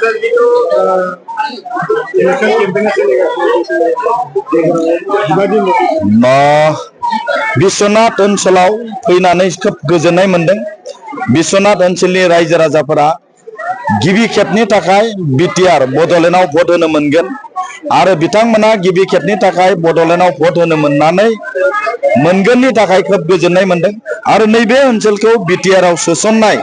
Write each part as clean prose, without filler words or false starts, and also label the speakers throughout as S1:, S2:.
S1: सर जी तो election campaign
S2: Biswanath ओनसोलाव फैनानै खोब गोजोननाय मोनदों। बिश्वनाथ ओनसोलनि रायजो राजाफोरा गिबि खेबनि थाखाय बिटिआर बड'लेण्डआव भट होनो मोनगोन आरो बिथांमोना गिबि खेबनि थाखाय बड'लेण्डआव भट होनो मोनगोननि थाखाय खोब गोजोननाय मोनदों। आरो नैबे ओनसोलखौ बिटिआरआव सोसननाय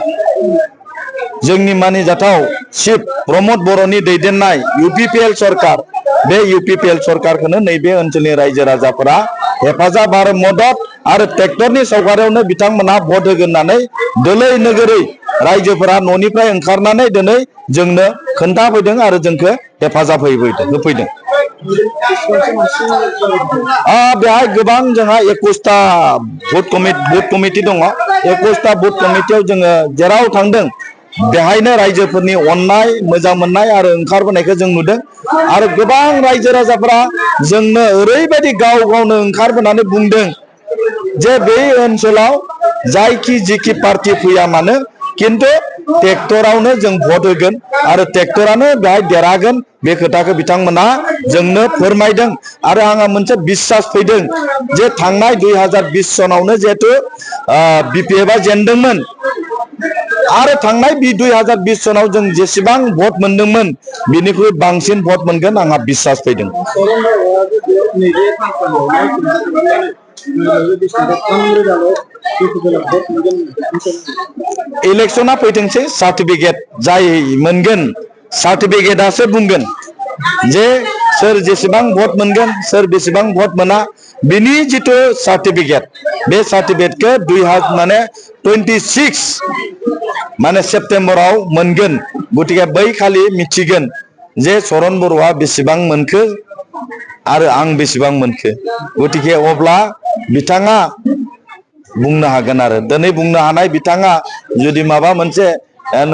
S2: जोंनि मानिजाथाव चिफ प्रमद बर'नि दैदेननाय इउपिपिएल सरकार, बे इउपिपिएल सरकारखौनो नैबे ओनसोलनि रायजो राजाफोरा हेफाजाब आरो मदद आरो ट्रेक्टरनि सावगारियावनो बिथांमोना भट होगोन होननानै दोलै नोगोरै रायजोफोरा न'निफ्राय ओंखारनानै दिनै जोंनो खोन्थाफैदों आरो जोंखौ हेफाजाब होफैदों। बेहाय गोबां जोंहा 21टा बुथ कमिटि दङ। 21टा बुथ कमिटियाव जोङो जेराव थांदों बेहायनो रायजोफोरनि अननाय मोजां मोननाय आरो ओंखारबोनायखौ जों नुदों। आरो गोबां रायजो राजाफोरा जोंनो ओरैबायदि गाव गावनो ओंखारबोनानै बुंदों जे बे ओनसोलाव जायखि जिखि पार्टी फैया मानो किन्तु ट्रेक्टरावनो जों भट होगोन आरो ट्रेक्टरानो बेहाय देरहागोन, बे खोथाखौ बिथांमोना जोंनो फोरमायदों। आरो आंहा मोनसे बिश्वास फैदों जे थांनाय 2020 सनावनो जिहेतु बिपिएफआ जेनदोंमोन आरो थांनाय 2020 सनाव जों जेसेबां भट मोनदोंमोन बिनिख्रुइ बांसिन भट मोनगोन आंहा बिश्वास फैदों। इलेक्शना फैथोंसै, सार्टिफिकेट जाय मोनगोन सार्टिफिकेटआसो बुंगोन जे सोर जेसेबां भट मोनगोन सोर बेसेबां भट मोना। बिनि जितु सार्टिफिकेट, बे सार्टिफिकेटखौ 26 माने सेप्तेम्बराव मोनगोन। गतिके बै खालि मिथिगोन जे चरण बर'आ बेसेबां मोनखो आरो आं बेसेबां मोनखो। गतिके अब्ला बिथाङा बुंनो हागोन आरो दिनै बुंनो हानाय बिथाङा जुदि माबा मोनसे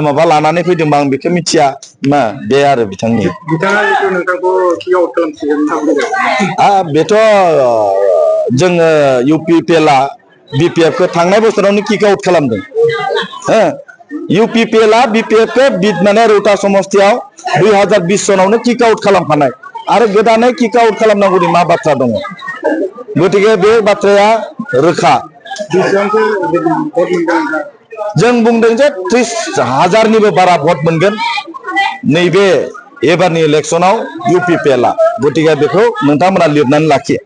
S2: माबा लानानै फैदोंबा आं बेखौ मिथिया मा बे आरो बिथांनि बेथ' जोङो इउपिपिएलआ बिपिएफखौ थांनाय बोसोरावनो किक आउट खालामदों। इउपिपिएलआ बिपिएफखौ माने रौता समस्तियाव 2020 सनावनो किक आउट खालामखानाय आरो गोदानै किक आउट खालामनांगौनि मा बाथ्रा दङ। गतिके बे बाथ्राया रोखा। जों बुंदों जे 30,000निबो बारा भट मोनगोन नैबे एबारनि इलेक्शनाव इउपिपिएलआ। गतिके बेखौ नोंथांमोना लिरनानै लाखियो।